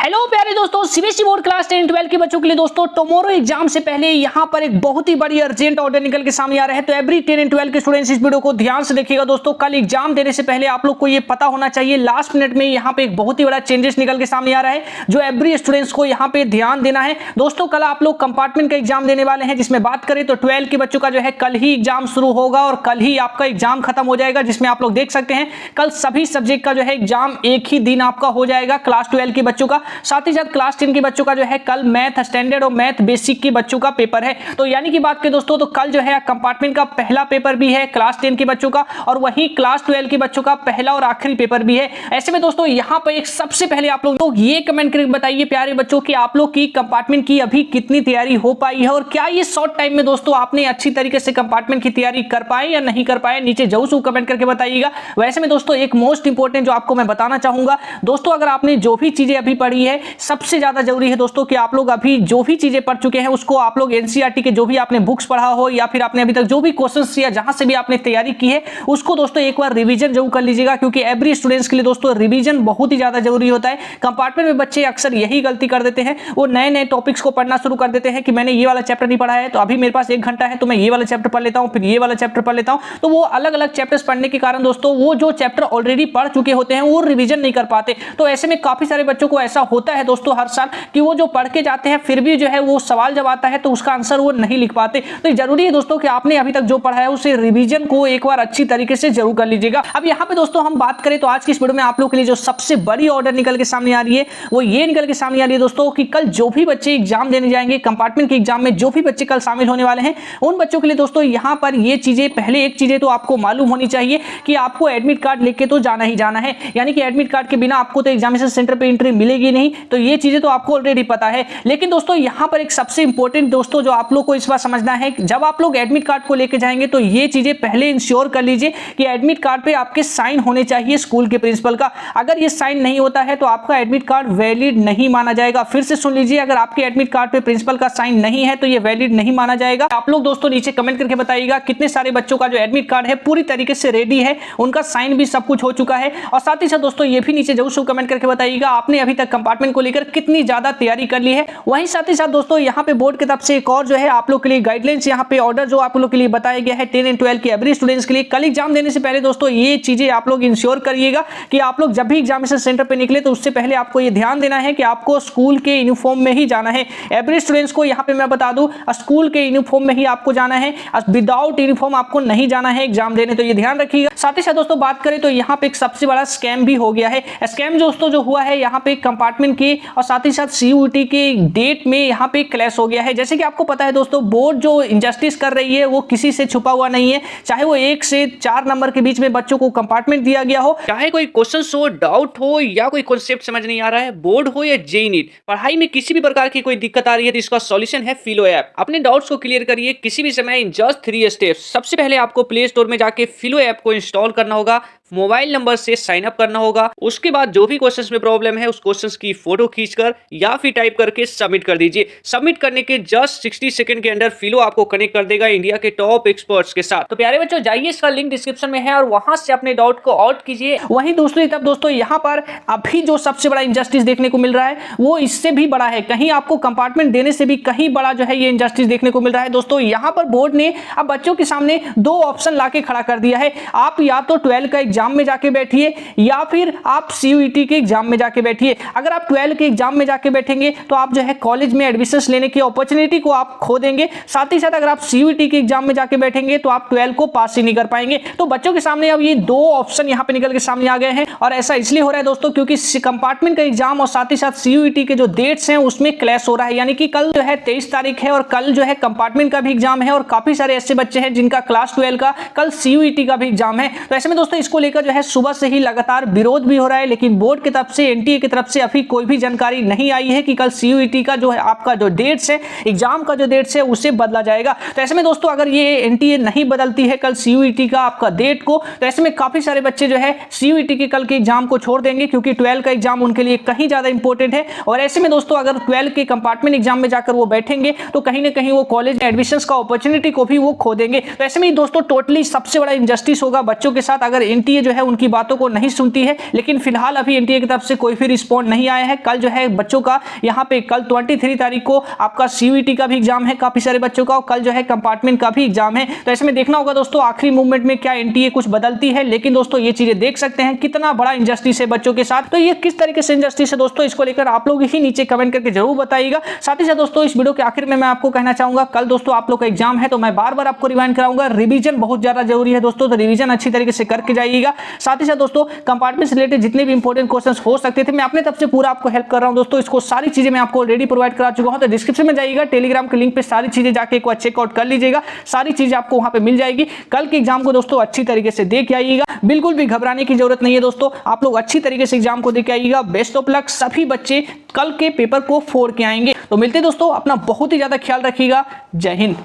Hello प्यारे दोस्तों, CBSE board class 10 12 के बच्चों के लिए दोस्तों टुमारो एग्जाम से पहले यहां पर एक बहुत ही बड़ी अर्जेंट ऑर्डर निकल के सामने आ रहा है। तो एवरी 10 एंड 12 के स्टूडेंट्स इस वीडियो को ध्यान से देखिएगा दोस्तों। कल एग्जाम देने से पहले आप लोग को ये पता होना चाहिए, लास्ट मिनट में यहां पे एक बहुत ही बड़ा चेंजेस निकल के सामने आ रहा है जो एवरी स्टूडेंट्स को यहां पे ध्यान देना है दोस्तों। कल आप लोग कंपार्टमेंट का एग्जाम देने वाले हैं, जिसमें बात करें तो 12 के बच्चों का जो है कल ही एग्जाम शुरू होगा और कल ही आपका एग्जाम खत्म हो जाएगा, जिसमें आप लोग देख सकते हैं कल सभी सब्जेक्ट का जो है एग्जाम एक ही दिन आपका हो जाएगा क्लास 12 के बच्चों का। साथ ही साथ क्लास 10 के बच्चों का जो है कल मैथ स्टैंडर्ड और मैथ बेसिक के बच्चों का पेपर है। तो यानी कि बात करें दोस्तों तो कल जो है कंपार्टमेंट का पहला पेपर भी है क्लास 10 के बच्चों का, और वही क्लास 12 के बच्चों का पहला और आखिरी पेपर भी है। ऐसे में दोस्तों यहां पर एक सबसे पहले आप लोग तो ये कमेंट करके बताइए प्यारे बच्चों कि आप लोग की कंपार्टमेंट की अभी कितनी तैयारी हो पाई है, और क्या ये शॉर्ट टाइम में दोस्तों आपने अच्छी तरीके से कंपार्टमेंट की तैयारी कर पाए या नहीं कर पाए, नीचे जरूर से कमेंट करके बताइएगा। वैसे में दोस्तों एक मोस्ट इंपोर्टेंट जो आपको मैं बताना चाहूंगा दोस्तों, अगर आपने जो भी चीजें अभी पढ़ी है, सबसे ज्यादा जरूरी है दोस्तों कि आप लोग अभी जो भी चीजें पढ़ चुके हैं उसको आप लोग एनसीईआरटी के जो भी आपने बुक्स पढ़ा हो या फिर आपने अभी तक जो भी क्वेश्चंस या जहां से भी आपने तैयारी की है उसको दोस्तों एक बार रिवीजन जरूर कर लीजिएगा, क्योंकि एवरी स्टूडेंट्स के लिए दोस्तों रिवीजन बहुत ही ज्यादा जरूरी होता है। कंपार्टमेंट में बच्चे अक्सर यही गलती कर देते हैं, वो नए नए टॉपिक्स को पढ़ना शुरू कर देते हैं कि मैंने ये वाला चैप्टर नहीं पढ़ा है तो अभी मेरे पास 1 घंटा है तो मैं ये वाला चैप्टर पढ़ लेता हूं, फिर ये वाला चैप्टर पढ़ लेता हूं। तो वो अलग अलग चैप्टर्स पढ़ने के कारण दोस्तों वो जो चैप्टर ऑलरेडी पढ़ चुके होते हैं वो रिवीजन नहीं कर पाते। तो ऐसे में काफी सारे बच्चों को ऐसा होता है दोस्तों हर साल कि वो जो पढ़ के जाते हैं फिर भी जो है वो सवाल जब आता है तो उसका आंसर वो नहीं लिख पाते। तो जरूरी है दोस्तों कि आपने अभी तक जो पढ़ा है उसे रिवीजन को एक बार अच्छी तरीके से जरूर कर लीजिएगा। अब यहाँ पे दोस्तों हम बात करें तो आज की इस वीडियो में आप लोग के लिए जो सबसे बड़ी ऑर्डर निकल के सामने आ रही है वो ये निकल के सामने आ रही है दोस्तों कि कल जो भी बच्चे एग्जाम देने जाएंगे कंपार्टमेंट के एग्जाम में, जो भी बच्चे कल शामिल होने वाले हैं उन बच्चों के लिए दोस्तों यहाँ पर ये चीजें, पहले एक चीजें तो आपको मालूम होनी चाहिए कि आपको एडमिट कार्ड लेके तो जाना ही जाना है, यानी कि एडमिट कार्ड के बिना आपको तो एग्जामिनेशन सेंटर पे एंट्री मिलेगी नहीं। तो ये चीजें तो आपको ऑलरेडी पता है, लेकिन दोस्तों यहाँ पर एक सबसे इंपॉर्टेंट दोस्तों जो आप लोग को इस बार समझना है, जब आप लोग एडमिट कार्ड को लेके जाएंगे तो ये चीजें पहले इंश्योर कर लीजिए कि एडमिट कार्ड पे आपके साइन होने चाहिए स्कूल के प्रिंसिपल का। अगर ये साइन नहीं होता है तो आपका एडमिट कार्ड वैलिड नहीं माना जाएगा। फिर से सुन लीजिए, अगर आपके एडमिट कार्ड पे प्रिंसिपल का साइन नहीं है तो ये वैलिड नहीं माना जाएगा। आप लोग दोस्तों नीचे कमेंट करके बताइएगा कितने सारे बच्चों का जो एडमिट कार्ड है पूरी तरीके से रेडी है, उनका साइन भी सब कुछ हो चुका है। और साथ ही साथ दोस्तों ये भी नीचे जरूर से कमेंट करके बताइएगा आपने अभी तक कंपार्टमेंट को लेकर कितनी ज्यादा तैयारी कर ली है। वहीं साथ ही साथ दोस्तों यहाँ पे बोर्ड की तरफ से एक और जो है आप लोग के लिए गाइडलाइंस, यहाँ पे ऑर्डर जो आप लोग के लिए बताया गया है 10 एंड 12 के एवरी स्टूडेंट्स के लिए। कल एग्जाम देने से पहले दोस्तों ये चीजें आप लोग इंश्योर करिएगा कि आप लोग जब भी एग्जामिनेशन सेंटर पे निकले तो उससे पहले आपको ये ध्यान देना है कि आपको स्कूल के यूनिफॉर्म में ही जाना है। एवरी स्टूडेंट्स को यहाँ पे मैं बता दूं स्कूल के यूनिफॉर्म में ही आपको जाना है, विदाउट यूनिफॉर्म आपको नहीं जाना है एग्जाम देने, तो ये ध्यान रखिएगा। साथ ही साथ दोस्तों बात करें तो यहाँ पे एक सबसे बड़ा स्कैम भी हो गया है। स्कैम दोस्तों जो हुआ है यहाँ पे कंपार्टमेंट के और साथ ही साथ सीयूईटी के डेट में यहाँ पे क्लैश हो गया है। जैसे कि आपको पता है दोस्तों बोर्ड जो इनजस्टिस कर रही है वो किसी से छुपा हुआ नहीं है, चाहे वो 1 से 4 नंबर के बीच में बच्चों को कंपार्टमेंट दिया गया हो, चाहे कोई क्वेश्चन हो, डाउट हो या कोई कॉन्सेप्ट समझ नहीं आ रहा है, बोर्ड हो या जेईई नीट, पढ़ाई में किसी भी प्रकार की कोई दिक्कत आ रही है तो इसका सॉल्यूशन है फिलो ऐप। अपने डाउट्स को क्लियर करिए किसी भी समय इन जस्ट 3 स्टेप्स। सबसे पहले आपको प्ले स्टोर में जाके फिलो ऐप को इंस्टॉल करना होगा, मोबाइल नंबर से साइन अप करना होगा, उसके बाद जो भी क्वेश्चंस में प्रॉब्लम है उस क्वेश्चंस की फोटो खींचकर या फिर टाइप करके सबमिट कर दीजिए। सबमिट करने के जस्ट 60 सेकंड के अंदर फिलो आपको कनेक्ट कर देगा इंडिया के टॉप एक्सपर्ट्स के साथ। तो प्यारे बच्चों जाइए, इसका लिंक डिस्क्रिप्शन में है और वहां से अपने डाउट को आउट कीजिए। वहीं दूसरी तरफ दोस्तों यहाँ पर अभी जो सबसे बड़ा इनजस्टिस देखने को मिल रहा है वो इससे भी बड़ा है, कहीं आपको कंपार्टमेंट देने से भी कहीं बड़ा जो है ये इनजस्टिस देखने को मिल रहा है दोस्तों। यहाँ पर बोर्ड ने अब बच्चों के सामने 2 ऑप्शन लाके खड़ा कर दिया है, आप या तो 12 का एग्जाम में जाके बैठिए या फिर आप सीयूईटी के एग्जाम में जाके बैठिए। अगर आप 12 के एग्जाम में जाके बैठेंगे तो आप जो है कॉलेज में एडमिशंस लेने की अपॉर्चुनिटी को आप खो देंगे। साथ ही साथ अगर आप सीयूईटी के एग्जाम में जाके बैठेंगे तो आप 12 को पास ही नहीं कर पाएंगे। तो बच्चों के सामने अब ये 2 ऑप्शन यहाँ पे निकल के सामने आ गए हैं, और ऐसा इसलिए हो रहा है दोस्तों क्योंकि कंपार्टमेंट का एग्जाम और साथ ही साथ सीयूईटी के जो डेट्स हैं उसमें क्लैश हो रहा है। यानी कि कल जो है 23 तारीख है और कल जो है कंपार्टमेंट का भी एग्जाम है, और काफी सारे ऐसे बच्चे हैं जिनका क्लास 12 का कल सीयूईटी का भी एग्जाम है। तो ऐसे में दोस्तों इसको लेकर जो है सुबह से ही लगातार विरोध भी हो रहा है, लेकिन बोर्ड की तरफ से, एनटीए की तरफ से अभी कोई भी जानकारी नहीं आई है कि कल सीयूईटी का जो है आपका जो डेट्स है, एग्जाम का जो डेट्स है उसे बदला जाएगा। तो ऐसे में दोस्तों अगर ये एनटीए नहीं बदलती है कल सीयूईटी का आपका डेट को, तो ऐसे में काफी सारे बच्चे जो है सीयूईटी के कल के एग्जाम को छोड़ देंगे, क्योंकि 12 का एग्जाम उनके लिए कहीं ज्यादा इंपॉर्टेंट है। और ऐसे में दोस्तों अगर 12 के कंपार्टमेंट एग्जाम में जाकर वो बैठेंगे तो कहीं ना कहीं वो कॉलेज में एडमिशंस का अपॉर्चुनिटी को भी वो खो देंगे। तो ऐसे में दोस्तों टोटली सबसे बड़ा इनजस्टिस होगा बच्चों के साथ अगर एनटीए जो है उनकी बातों को नहीं सुनती है। लेकिन फिलहाल अभी एनटीए की तरफ से कोई भी रिस्पॉन्ड नहीं आए हैं। कल जो है बच्चों का यहाँ पे कल 23 तारीख को आपका CUET का भी एग्जाम है काफी सारे बच्चों का, और कल जो है कंपार्टमेंट का भी एग्जाम है। तो ऐसे में देखना होगा दोस्तों आखिरी मूवमेंट में क्या NTA कुछ बदलती है। लेकिन दोस्तों ये चीजें देख सकते हैं कितना बड़ा इंजस्टिस है बच्चों के साथ। तो ये किस तरीके से इंजस्टिस है दोस्तों, इसको लेकर आप लोग ही नीचे कमेंट करके जरूर बताइएगा। साथ ही साथ दोस्तों इस वीडियो के आखिर में मैं आपको कहना चाहूंगा, कल दोस्तों आप लोग का एग्जाम है तो मैं बार बार आपको रिवाइंड कराऊंगा, रिवीजन बहुत ज्यादा जरूरी है दोस्तों, तो रिवीजन अच्छी तरीके से करके जाइएगा। साथ ही साथ दोस्तों कंपार्टमेंट से रिलेटेड जितने भी इंपॉर्टेंट क्वेश्चंस हो सकते थे मैं अपने तरफ से पूरा आपको हेल्प कर रहा हूं दोस्तों। इसको सारी चीजें मैं आपको ऑलरेडी प्रोवाइड करा चुका हूं, तो डिस्क्रिप्शन में जाइएगा, टेलीग्राम के लिंक पे सारी चीजें जाके एक बार चेकआउट कर लीजिएगा, सारी चीजें आपको वहां पे मिल जाएगी। कल के एग्जाम को दोस्तों अच्छी तरीके से दे के आइएगा, बिल्कुल भी घबराने की जरूरत नहीं है दोस्तों, आप लोग अच्छी तरीके से एग्जाम को दे के आइएगा। बेस्ट ऑफ लक, सभी बच्चे कल के पेपर को फोड़ के आएंगे। तो मिलते दोस्तों, अपना बहुत ही ज्यादा ख्याल रखिएगा। जय हिंद।